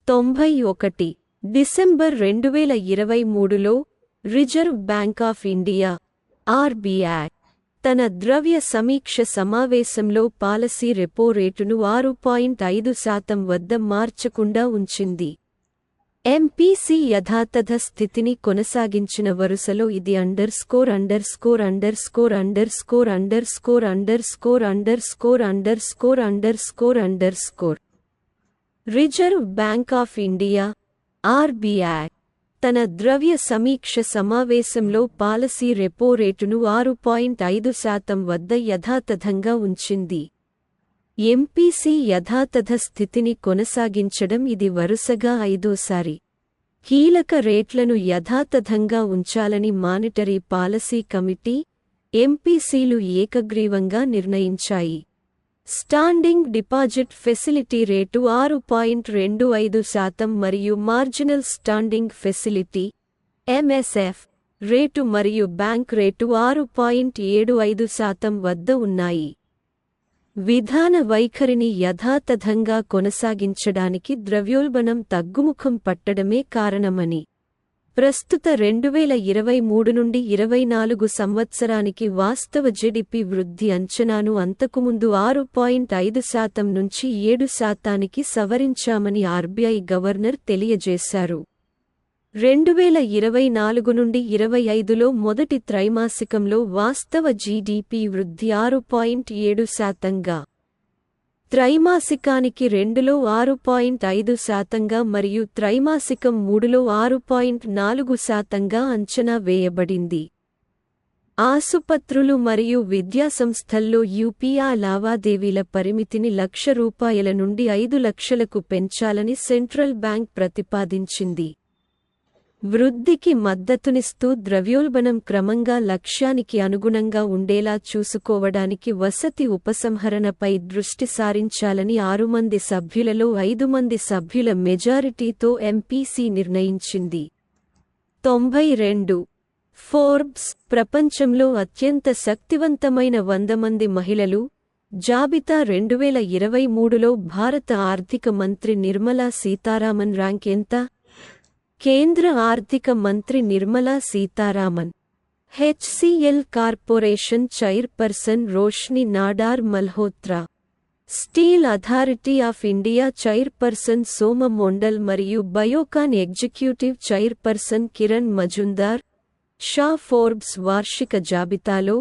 91 December 2023లో Reserve Bank of India RBI తన ద్రవ్య సమీక్ష సమావేశంలో పాలసీ రెపో రేటును 6.5% వద్ద మార్చకుండా ఉంచింది. ఎంపీసీ యథాతథ స్థితిని కొనసాగించిన వరుసలో ఇది ________________________ reserve Bank of India RBI తన ద్రవ్య సమీక్ష సమావేశంలో పాలసీ రెపో రేటును 6.5% వద్ద యథాతథంగా ఉంచింది. ఎంపీసీ యథాతథ స్థితిని కొనసాగించడం ఇది వరుసగా 5వ సారి. కీలక రేట్లను యథాతథంగా ఉంచాలని మానిటరీ పాలసీ కమిటీ, ఎంపీసీలు ఏకగ్రీవంగా నిర్ణయించాయి. స్టాండింగ్ డిపాజిట్ ఫెసిలిటీ రేటు 6.25% మరియు marginal standing facility MSF rate మరియు బ్యాంక్ రేటు 6.75% వద్ద ఉన్నాయి. విధాన వైఖరిని యథాతథంగా కొనసాగించడానికి ద్రవ్యోల్బణం తగ్గుముఖం పట్టడమే కారణమని, ప్రస్తుత 2023 నుండి 24 సంవత్సరానికి వాస్తవ జీడీపీ వృద్ధి అంచనాను అంతకుముందు 6.5% నుంచి 7%కి సవరించామని ఆర్బీఐ గవర్నర్ తెలియజేశారు. 2024 నుండి 25లో మొదటి త్రైమాసికంలో వాస్తవ జీడీపీ వృద్ధి 6.7%గా, త్రైమాసికానికి 2లో 6.5%గా మరియు త్రైమాసికం 3లో 6.4%గా అంచనా వేయబడింది. ఆసుపత్రులు మరియు విద్యాసంస్థల్లో యూపీఐ లావాదేవీల పరిమితిని ₹1,00,000 నుండి 5,00,000కు పెంచాలని సెంట్రల్ బ్యాంక్ ప్రతిపాదించింది. వృద్ధికి మద్దతునిస్తూ ద్రవ్యోల్బణం క్రమంగా లక్ష్యానికి అనుగుణంగా ఉండేలా చూసుకోవడానికి వసతి ఉపసంహరణపై దృష్టి సారించాలని 6 మంది సభ్యులలో 5 మంది సభ్యుల మెజారిటీతో ఎంపీసీ నిర్ణయించింది. 92 ఫోర్బ్స్ ప్రపంచంలో అత్యంత శక్తివంతమైన 100 మంది మహిళలు జాబితా 2023లో భారత ఆర్థిక మంత్రి నిర్మలా సీతారామన్ ర్యాంక్ ఎంత? కేంద్ర ఆర్థిక మంత్రి Nirmala Sitharaman, HCL corporation chairperson Roshni Nadar Malhotra, steel authority of India chairperson Soma Mondal మరియు Biocon executive chairperson Kiran Mazumdar Shaw Forbes వార్షిక జాబితాలో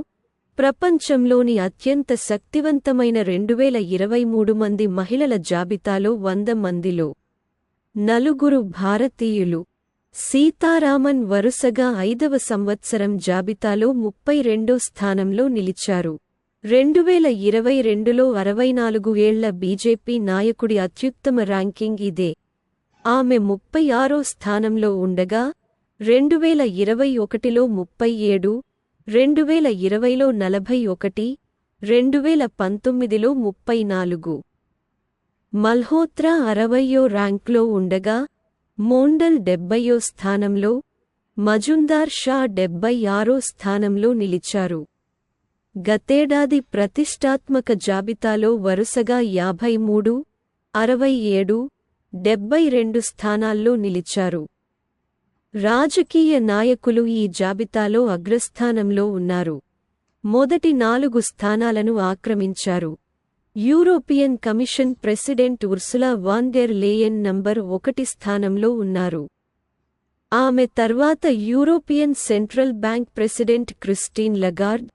ప్రపంచంలోని అత్యంత శక్తివంతమైన 2023 మంది మహిళల జాబితాలో 100 మందిలో 4 భారతీయులు. సీతారామన్ వరుసగా 5వ సంవత్సరం జాబితాలో 32వ స్థానంలో నిలిచారు. 2022లో 64 ఏళ్ల బీజేపీ నాయకుడి అత్యుత్తమ ర్యాంకింగ్ ఇదే. ఆమె 36వ స్థానంలో ఉండగా 2021లో 37, 2020లో 41, 2019లో 34. మల్హోత్రా 60వ ర్యాంక్లో ఉండగా మోండల్ 70వ స్థానంలో, మజుందార్ షా 76వ స్థానంలో నిలిచారు. గతేడాది ప్రతిష్టాత్మక జాబితాలో వరుసగా 53, 67, 72 స్థానాల్లో నిలిచారు. రాజకీయ నాయకులు ఈ జాబితాలో అగ్రస్థానంలో ఉన్నారు. మొదటి 4 స్థానాలను ఆక్రమించారు. European commission president Ursula von der Leyen number 1 స్థానంలో ఉన్నారు. ఆమె తర్వాత European central bank president Christine Lagarde,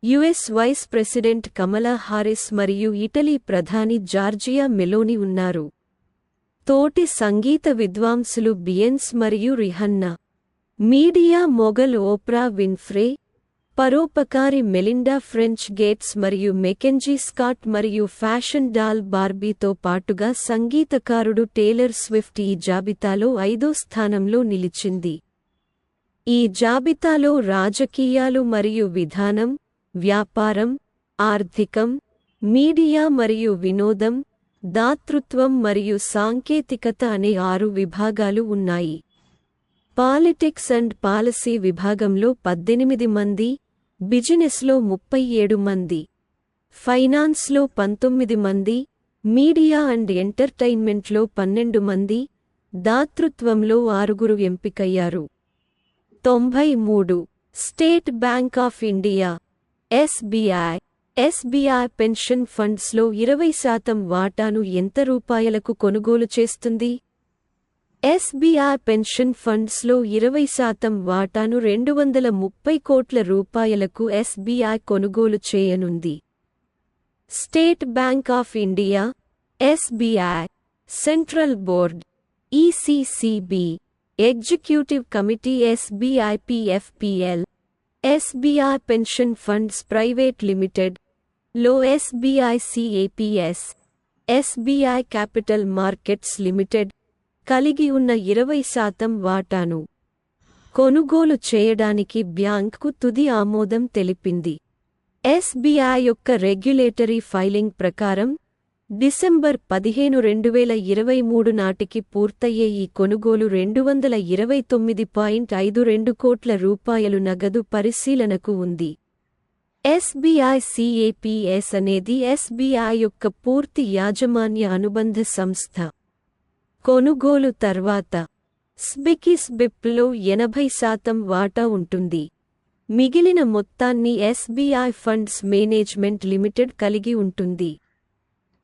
US vice president Kamala Harris మరియు ఇటలీ ప్రధాని జార్జియా మెలోని ఉన్నారు. తోటి సంగీత విద్వాంసులు బియన్స్ మరియు Rihanna, media mogul Oprah Winfrey, పరోపకారి మెలిండా ఫ్రెంచ్ గేట్స్ మరియు మెకెంజీ స్కాట్ మరియు ఫ్యాషన్ డాల్ బార్బీతో పాటుగా సంగీతకారుడు టేలర్ స్విఫ్ట్ ఈ జాబితాలో 5వ స్థానంలో నిలిచింది. ఈ జాబితాలో రాజకీయాలు మరియు విధానం, వ్యాపారం, ఆర్థికం, మీడియా మరియు వినోదం, దాతృత్వం మరియు సాంకేతికత అనే 6 విభాగాలు ఉన్నాయి. పాలిటిక్స్ అండ్ పాలసీ విభాగంలో 18 మంది, బిజినెస్లో 37 మంది, ఫైనాన్స్లో 19 మంది, మీడియా అండ్ ఎంటర్టైన్మెంట్లో 12 మంది, దాతృత్వంలో 6 ఎంపికయ్యారు. 93 state bank of India SBI pension ఫండ్స్లో 20% వాటాను ఎంత రూపాయలకు కొనుగోలు చేస్తుంది? ఎస్బీఐ పెన్షన్ ఫండ్స్లో 20% వాటాను 230 కోట్ల రూపాయలకు ఎస్బీఐ కొనుగోలు చేయనుంది. State bank of India SBI, central board ECCB, executive committee SBIPFPL, SBI pension funds private limited లో SBICAPS, SBI capital markets limited కలిగి ఉన్న 20% వాటాను కొనుగోలు చేయడానికి బ్యాంక్కు తుది ఆమోదం తెలిపింది. ఎస్బీఐ యొక్క రెగ్యులేటరీ ఫైలింగ్ ప్రకారం డిసెంబర్ 15, 2023 నాటికి పూర్తయ్యే ఈ కొనుగోలు 229.52 కోట్ల రూపాయలు నగదు పరిశీలనకు ఉంది. ఎస్బీఐ సిఏపిఎస్ అనేది ఎస్బీఐ యొక్క పూర్తి యాజమాన్య అనుబంధ సంస్థ. కొనుగోలు తర్వాత స్బికిస్బిప్లో 80% వాటా ఉంటుంది. మిగిలిన మొత్తాన్ని ఎస్బీఐ ఫండ్స్ మేనేజ్మెంట్ లిమిటెడ్ కలిగి ఉంటుంది.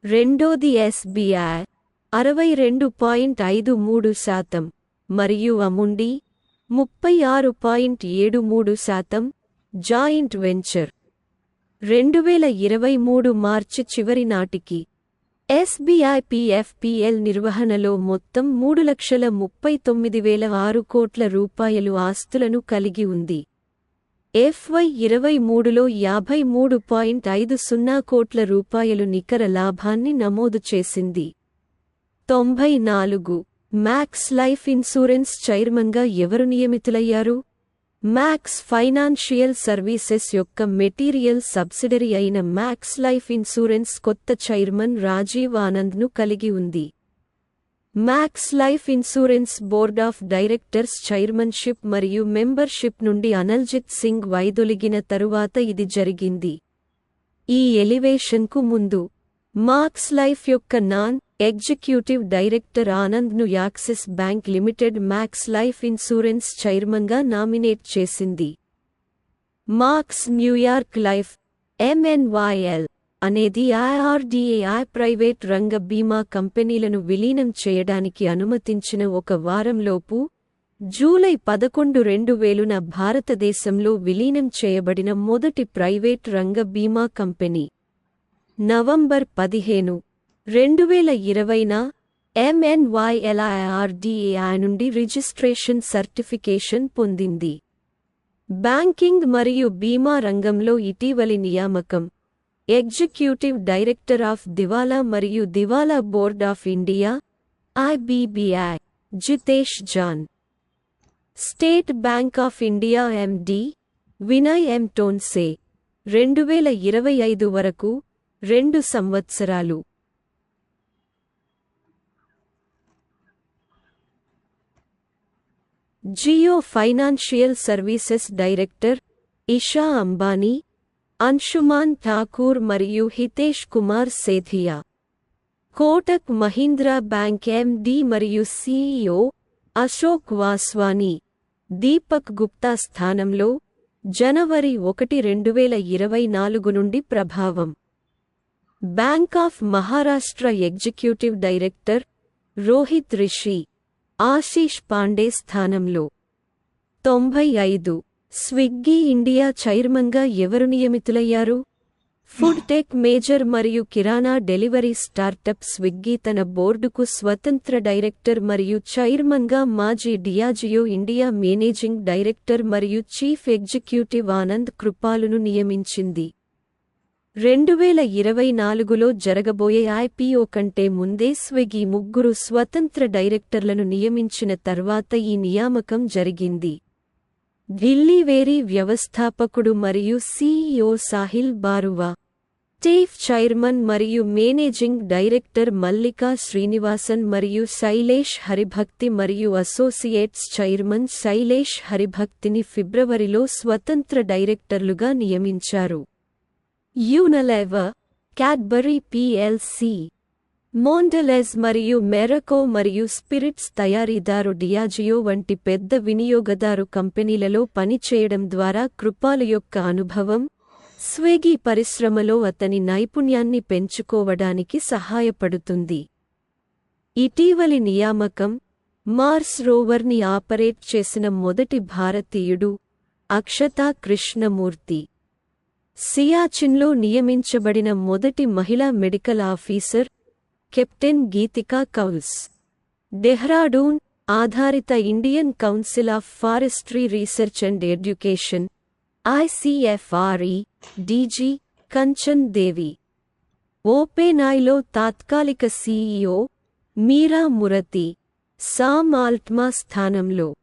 రెండోది ఎస్బీఐ 62.53% మరియు అముండి 36.73% జాయింట్ వెంచర్. 2023 మార్చి చివరి నాటికి ఎస్బీఐపిఎఫ్పిఎల్ నిర్వహణలో మొత్తం 3,39,006 కోట్ల రూపాయలు ఆస్తులను కలిగి ఉంది. FY23లో 53.50 కోట్ల రూపాయలు నికర లాభాన్ని నమోదు చేసింది. 94 మ్యాక్స్ లైఫ్ ఇన్సూరెన్స్ చైర్మన్గా ఎవరు నియమితులయ్యారు? మ్యాక్స్ ఫైనాన్షియల్ సర్వీసెస్ యొక్క మెటీరియల్ సబ్సిడరీ అయిన మ్యాక్స్ లైఫ్ ఇన్సూరెన్స్ కొత్త చైర్మన్ రాజీవ్ ఆనంద్ను కలిగి ఉంది. Max Life insurance board of directors chairmanship మరియు మెంబర్షిప్ నుండి అనిల్జిత్ సింగ్ వైదొలిగిన తరువాత ఇది జరిగింది. ఈ ఎలివేషన్కు ముందు మాక్స్ లైఫ్ యొక్క నాన్ ఎగ్జిక్యూటివ్ డైరెక్టర్ ఆనంద్ను Axis bank limited Max Life insurance చైర్మన్గా నామినేట్ చేసింది. మాక్స్ న్యూయార్క్ లైఫ్ MNYL అనేది IRDAI ప్రైవేట్ రంగ బీమా కంపెనీలను విలీనం చేయడానికి అనుమతించిన ఒక వారంలోపు జూలై 11, 2000న భారతదేశంలో విలీనం చేయబడిన మొదటి ప్రైవేట్ రంగ బీమా కంపెనీ. నవంబర్ 15, 2020న MNYL IRDAI నుండి రిజిస్ట్రేషన్ సర్టిఫికేషన్ పొందింది. బ్యాంకింగ్ మరియు బీమా రంగంలో ఇటీవలి నియామకం ఎగ్జిక్యూటివ్ డైరెక్టర్ ఆఫ్ దివాలా మరియు దివాలా board of India IBBI Jitesh John. State bank of India MD Vinay M. Tonse. 2025 వరకు 2 సంవత్సరాలు. Jio financial services director Isha Ambani, Anshuman Thakur మరియు హితేష్ కుమార్ సేథియా. కోటక్ మహీంద్రా బ్యాంక్ MD మరియు CEO అశోక్ వాస్వానీ, దీపక్ గుప్తా స్థానంలో జనవరి 1, 2024 నుండి ప్రభావం. Bank of Maharashtra executive director Rohit Rishi, Ashish Pande స్థానంలో. 95 స్విగ్గీ ఇండియా చైర్మన్గా ఎవరు నియమితులయ్యారు? ఫుడ్ టెక్ మేజర్ మరియు కిరాణా డెలివరీ స్టార్టప్ స్విగ్గీ తన బోర్డుకు స్వతంత్ర డైరెక్టర్ మరియు చైర్మన్గా మాజీ డియాజియో ఇండియా మేనేజింగ్ డైరెక్టర్ మరియు చీఫ్ ఎగ్జిక్యూటివ్ ఆనంద్ కృపాలును నియమించింది. 2024లో జరగబోయే IPO కంటే ముందే స్విగ్గీ 3 స్వతంత్ర డైరెక్టర్లను నియమించిన తర్వాత ఈ నియామకం జరిగింది. ఢిల్లీవేరీ వ్యవస్థాపకుడు మరియు CEO Sahil Baruva, chief chairman మరియు మేనేజింగ్ డైరెక్టర్ మల్లికా శ్రీనివాసన్ మరియు శైలేష్ హరిభక్తి మరియు అసోసియేట్స్ చైర్మన్ శైలేష్ హరిభక్తిని ఫిబ్రవరిలో స్వతంత్ర డైరెక్టర్లుగా నియమించారు. యూనిలెవర్, క్యాడ్బరీ PLC, మోండెలెజ్ మరియు మెరకో మరియు స్పిరిట్స్ తయారీదారు డియాజియో వంటి పెద్ద వినియోగదారు కంపెనీలలో పనిచేయడం ద్వారా కృపాలు యొక్క అనుభవం స్వేగి పరిశ్రమలో అతని నైపుణ్యాన్ని పెంచుకోవడానికి సహాయపడుతుంది. ఇటీవలి నియామకం మార్స్ రోవర్ని ఆపరేట్ చేసిన మొదటి భారతీయుడు అక్షతా కృష్ణమూర్తి. సియాచిన్లో నియమించబడిన మొదటి మహిళా medical officer captain Geetika Kauls. Dehradun ఆధారిత Indian council of forestry research and education ICFRE DG Kanchan Devi. ఓపెన్ఐలో తాత్కాలిక CEO మీరా మురతి సామ్ ఆల్ట్మా స్థానంలో.